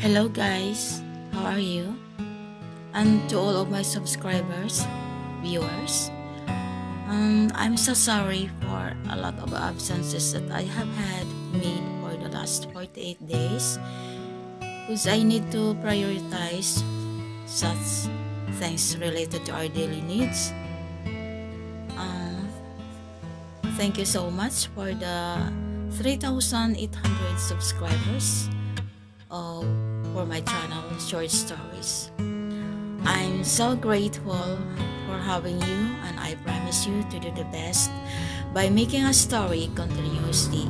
Hello guys, how are you? And to all of my subscribers, viewers, I'm so sorry for a lot of absences that I have had made for the last 48 days because I need to prioritize such things related to our daily needs. Thank you so much for the 3,800 subscribers for my channel Short Stories. I'm so grateful for having you, and I promise you to do the best by making a story continuously.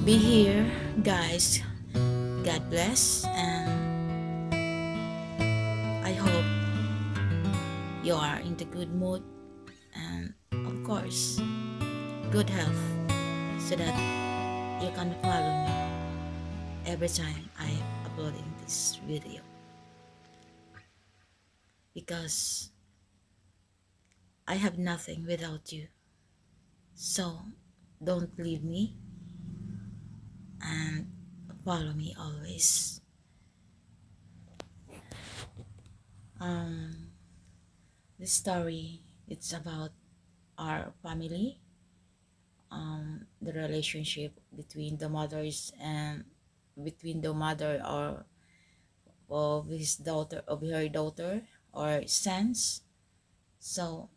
Be here, guys. God bless, and I hope you are in the good mood and, of course, good health so that you can follow me every time I am uploading this video. Because I have nothing without you. So don't leave me and follow me always. This story, it's about our family, the relationship between the mothers and between the mother or of his daughter, of her daughter or sons. So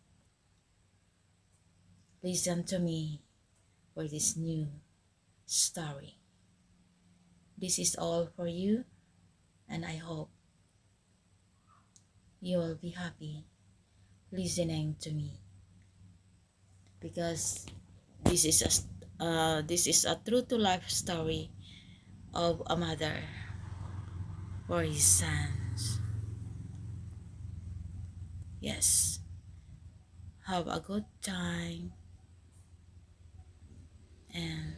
listen to me for this new story. This is all for you, and I hope you will be happy listening to me, because this is a true to life story of a mother for his sons. Yes, have a good time, and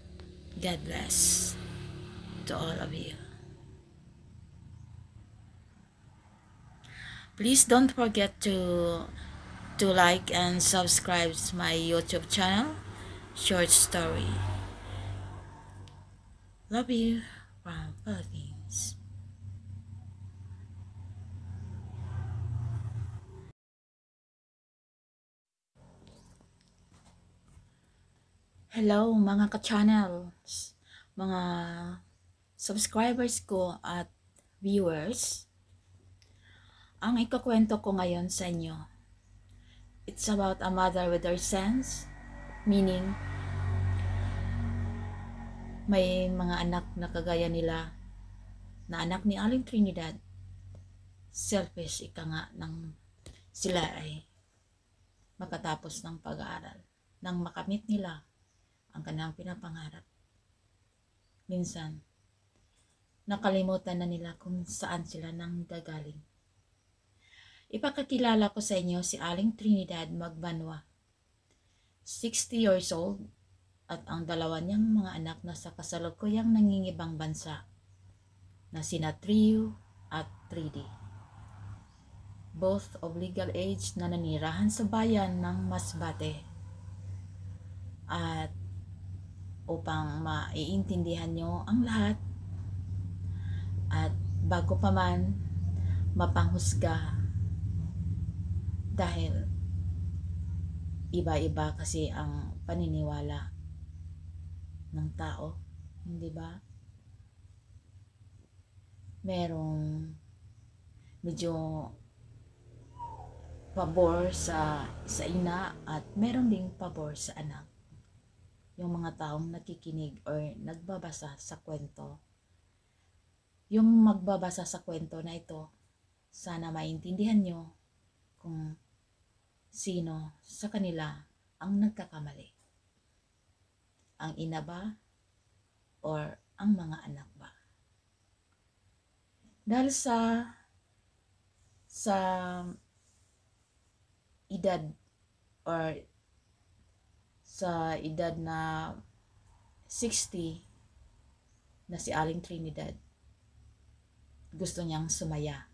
God bless to all of you. Please don't forget to like and subscribe to my YouTube channel, Short Story. Love you from Philippines. Hello mga ka-channels, mga subscribers ko at viewers. Ang ikukwento ko ngayon sa inyo, it's about a mother with her sons, meaning may mga anak na kagaya nila na anak ni Aling Trinidad. Selfish ika nga ng sila ay makatapos ng pag-aaral, nang makamit nila ang kanilang pinapangarap. Minsan, nakalimutan na nila kung saan sila nang gagaling. Ipakakilala ko sa inyo si Aling Trinidad Magbanwa, 60 years old, at ang dalawa niyang mga anak na sa kasalukuyang nangingibang bansa na sina Trio at 3D. Both of legal age na nanirahan sa bayan ng Masbate. At upang maiintindihan nyo ang lahat at bago pa man mapanghusga, dahil iba-iba kasi ang paniniwala ng tao, hindi ba? Merong medyo pabor sa ina at meron ding pabor sa anak. Yung mga taong nakikinig or nagbabasa sa kwento. Yung magbabasa sa kwento na ito, sana maintindihan nyo kung sino sa kanila ang nagkakamali. Ang ina ba or ang mga anak ba? Dahil sa edad or sa edad na 60 na si Aling Trinidad, gusto niyang sumaya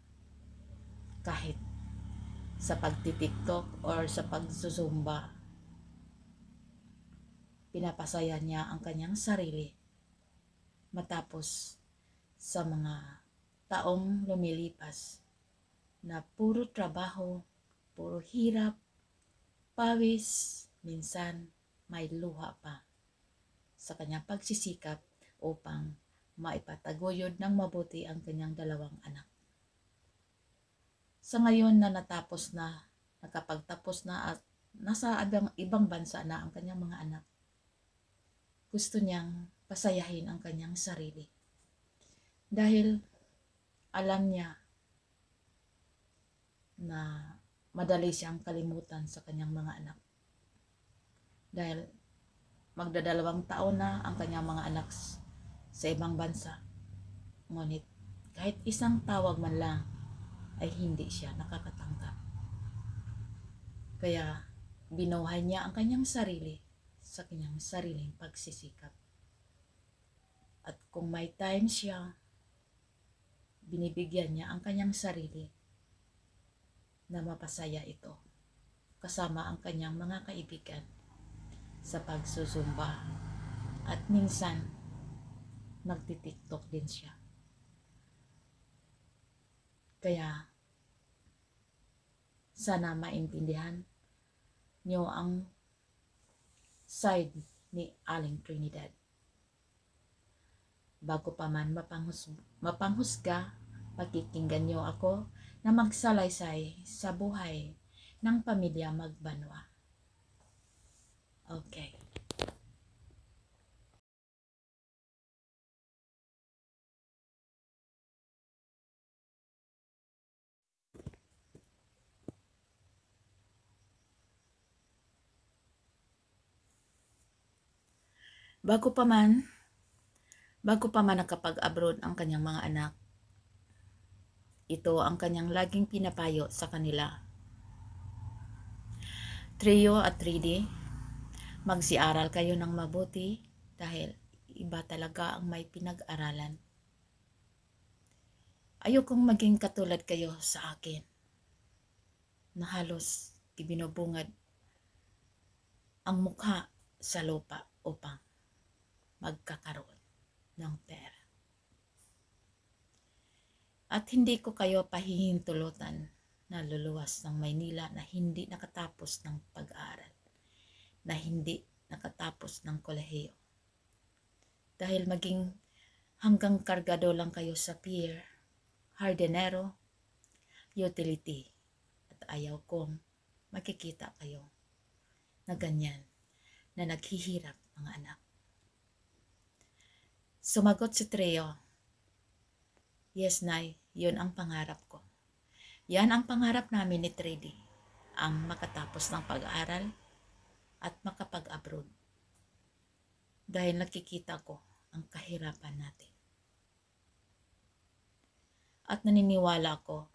kahit sa pagti-TikTok or sa pagsusumba. Pinapasaya niya ang kanyang sarili matapos sa mga taong lumilipas na puro trabaho, puro hirap, pawis, minsan may luha pa sa kanyang pagsisikap upang maipataguyod ng mabuti ang kanyang dalawang anak. Sa ngayon na nakapagtapos na at nasa ibang bansa na ang kanyang mga anak, gusto niyang pasayahin ang kanyang sarili. Dahil alam niya na madali siyang kalimutan sa kanyang mga anak. Dahil magdadalawang taon na ang kanyang mga anak sa ibang bansa. Ngunit kahit isang tawag man lang ay hindi siya nakakatanggap. Kaya binuhay niya ang kanyang sarili sa kanyang sariling pagsisikap. At kung may time siya, binibigyan niya ang kanyang sarili na mapasaya ito kasama ang kanyang mga kaibigan sa pagsusumba at minsan nagtitiktok din siya. Kaya sana maintindihan niyo ang side ni Aling Trinidad. Bago pa man mapanghusga, pakikinggan niyo ako na magsalaysay sa buhay ng pamilya Magbanwa. Okay. Bago pa man nakapag-abroad ang kanyang mga anak, ito ang kanyang laging pinapayo sa kanila. Trio at 3D, magsiaral kayo ng mabuti dahil iba talaga ang may pinag-aralan. Ayokong maging katulad kayo sa akin na halos ibinubungad ang mukha sa lupa upang magkakaroon ng pera. At hindi ko kayo pahihintulutan na luluwas ng Maynila na hindi nakatapos ng pag-aaral, na hindi nakatapos ng kolehiyo. Dahil maging hanggang kargado lang kayo sa pier, hardinero, utility, at ayaw kong makikita kayo na ganyan, na naghihirap mga anak. Sumagot si Trio, yes, Nay, yun ang pangarap ko. Yan ang pangarap namin ni Tredy, ang makatapos ng pag-aaral at makapag-abroad. Dahil nakikita ko ang kahirapan natin. At naniniwala ko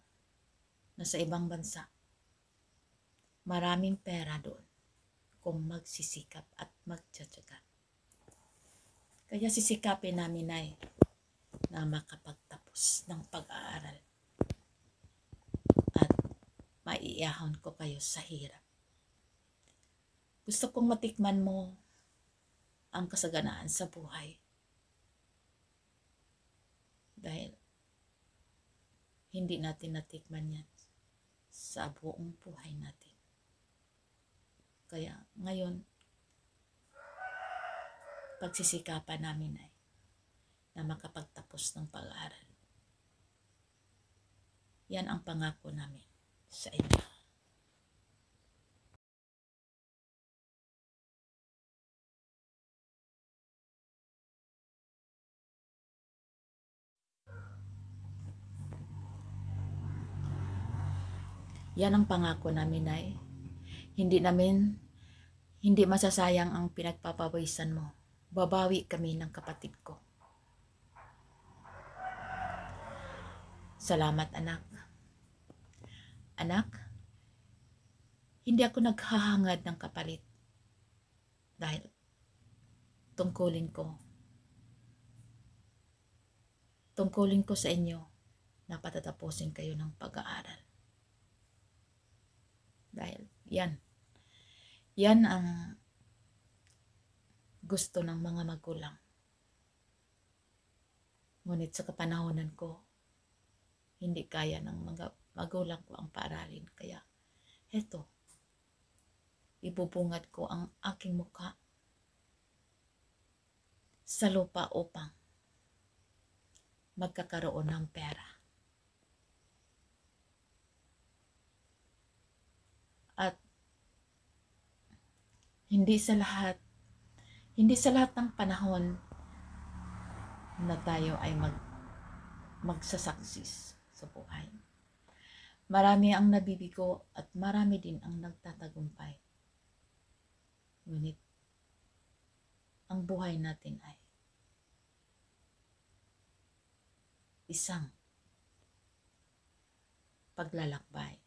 na sa ibang bansa, maraming pera doon kung magsisikap at magtsatsaga. Kaya sisikapin namin, Nay, na makapagtapos ng pag-aaral at maiiyahon ko kayo sa hirap. Gusto kong matikman mo ang kasaganaan sa buhay. Dahil hindi natin natikman yan sa buong buhay natin. Kaya ngayon, pagsisikapan namin ay na makapagtapos ng pag-aaral. Yan ang pangako namin sa inyo. Yan ang pangako namin ay hindi masasayang ang pinagpapawisan mo. Babawi kami ng kapatid ko. Salamat, anak. Anak, hindi ako naghahangad ng kapalit dahil tungkulin ko sa inyo na patatapusin kayo ng pag-aaral. Dahil yan ang gusto ng mga magulang. Ngunit sa kapanahonan ko, hindi kaya ng mga magulang ko ang paaralin. Kaya heto, ibubungad ko ang aking mukha sa lupa upang magkakaroon ng pera. At hindi sa lahat ng panahon na tayo ay magsasaksis sa buhay. Marami ang nabibigo at marami din ang nagtatagumpay. Ngunit ang buhay natin ay isang paglalakbay.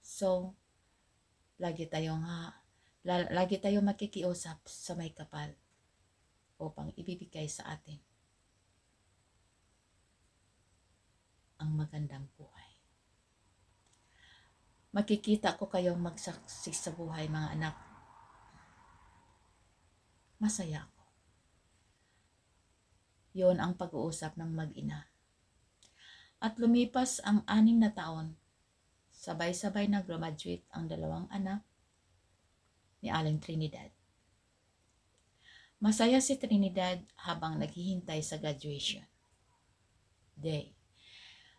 So, lagi tayong makikiusap sa may kapal upang ibibigay sa atin ang magandang buhay. Makikita ko kayong magsaksis sa buhay, mga anak. Masaya ako. Yon ang pag-uusap ng mag-ina. At lumipas ang 6 na taon, sabay-sabay na graduate ang 2 anak ni Aling Trinidad. Masaya si Trinidad habang naghihintay sa graduation day.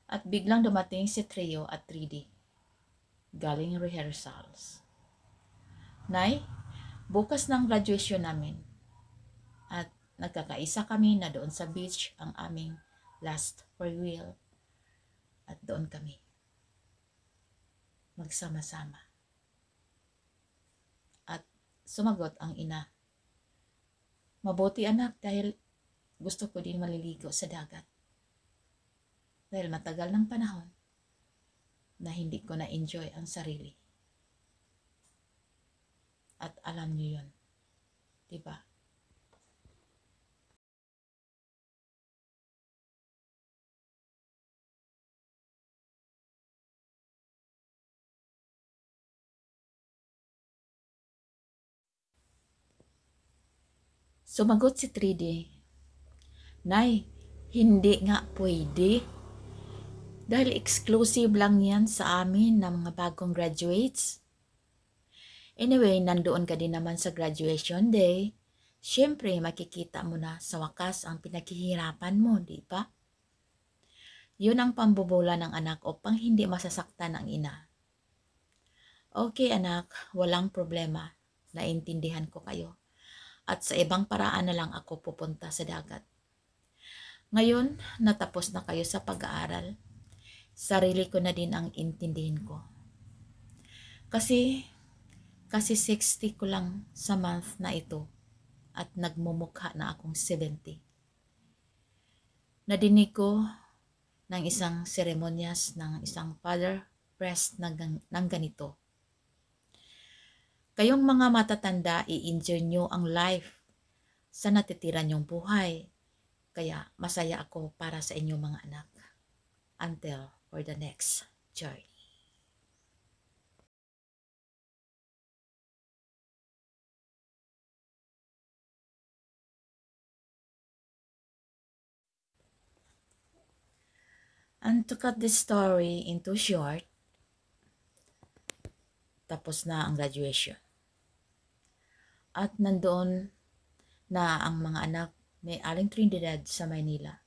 At biglang dumating si Trio at 3D. Galing rehearsals. Nay, bukas ng graduation namin. At nagkakaisa kami na doon sa beach ang aming last farewell. At doon kami magsama-sama. At sumagot ang ina, mabuti anak dahil gusto ko din maliligo sa dagat. Dahil matagal ng panahon na hindi ko na-enjoy ang sarili. At alam niyo yun, diba? Sumagot si 3D, Nay, hindi nga pwede. Dahil exclusive lang yan sa amin ng mga bagong graduates. Anyway, nandoon ka din naman sa graduation day. Siyempre, makikita mo na sa wakas ang pinaghihirapan mo, di ba? Yun ang pambobola ng anak upang hindi masasaktan ang ina. Okay anak, walang problema. Naintindihan ko kayo. At sa ibang paraan na lang ako pupunta sa dagat. Ngayon, natapos na kayo sa pag-aaral. Sarili ko na din ang intindihin ko. Kasi 60 ko lang sa month na ito at nagmumukha na akong 70. Nadinig ko ng isang seremonyas ng isang father priest ng ganito. Kayong mga matatanda, i-enjoy nyo ang life sa natitira nyong buhay. Kaya masaya ako para sa inyong mga anak. Until for the next journey. And to cut the story into short, tapos na ang graduation. At nandoon na ang mga anak ni Aling Trinidad sa Maynila.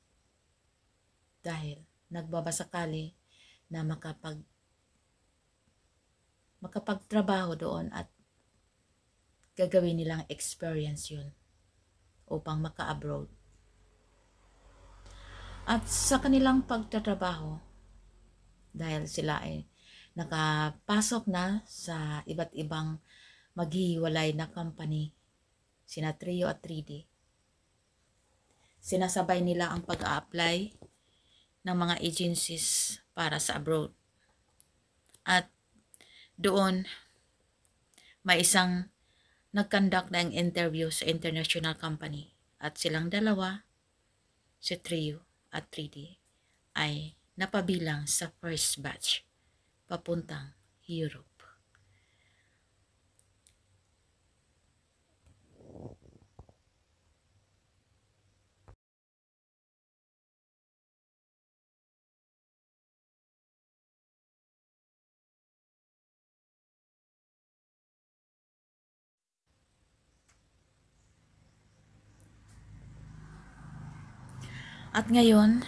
Dahil nagbabasakali na makapagtrabaho doon at gagawin nilang experience yun upang maka-abroad. At sa kanilang pagtatrabaho, dahil sila ay nakapasok na sa iba't ibang maghihiwalay na company, sina Trio at 3D, sinasabay nila ang pag-a-apply ng mga agencies para sa abroad. At doon, may isang nag-conduct ng interview sa international company. At silang dalawa, si Trio at 3D, ay napabilang sa first batch papuntang Europe. At ngayon,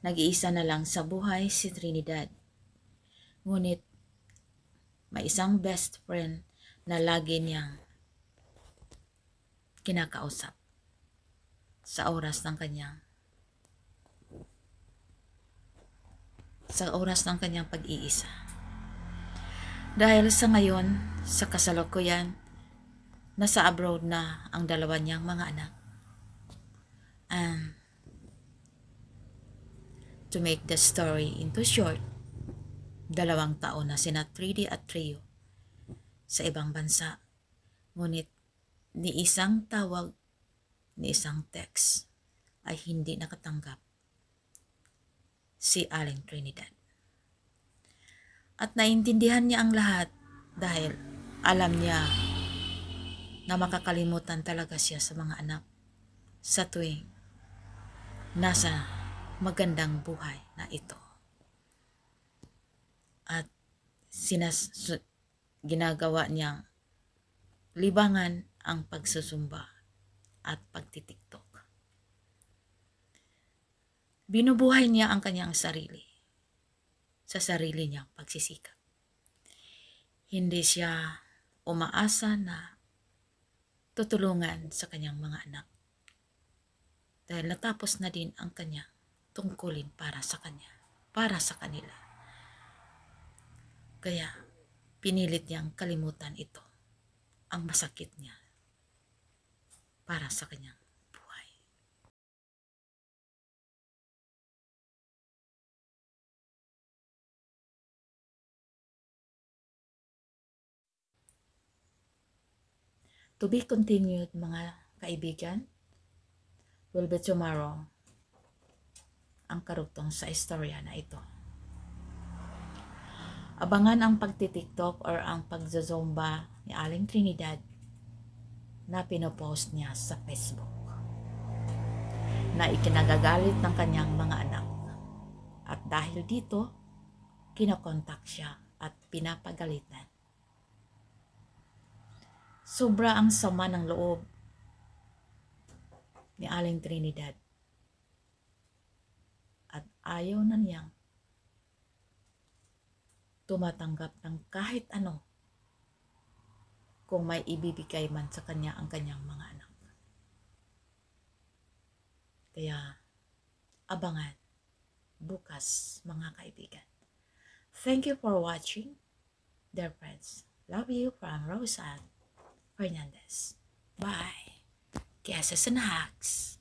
nag-iisa na lang sa buhay si Trinidad. Ngunit may isang best friend na lagi niyang kinakausap sa oras ng kanyang pag-iisa. Dahil sa ngayon, sa kasalukuyan, nasa abroad na ang dalawa niyang mga anak. And to make the story into short, 2 taon na sina Tridi at Trio sa ibang bansa. Ngunit ni isang tawag, ni isang text ay hindi nakatanggap si Aling Trinidad. At naintindihan niya ang lahat dahil alam niya na makakalimutan talaga siya sa mga anak sa tuwing nasa magandang buhay na ito. At ginagawa niyang libangan ang pagsusumba at pagtitiktok. Binubuhay niya ang kanyang sarili sa sarili niyang pagsisikap. Hindi siya umaasa na tutulungan sa kanyang mga anak dahil natapos na din ang kanyang tungkulin para sa kanila. Kaya pinilit niyang kalimutan ito, ang masakit niya para sa kanyang buhay. To be continued, mga kaibigan. Will be tomorrow ang karugtong sa istorya na ito. Abangan ang pagtitiktok or ang pagzozomba ni Aling Trinidad na pinopost niya sa Facebook na ikinagagalit ng kanyang mga anak. At dahil dito, kinokontak siya at pinapagalitan. Sobra ang sama ng loob ni Aling Trinidad at ayaw na niyang tumatanggap ng kahit ano kung may ibibigay man sa kanya ang kanyang mga anak. Kaya abangan bukas, mga kaibigan. Thank you for watching, dear friends. Love you from Roseanne Fernandez. Bye. Kisses and hugs.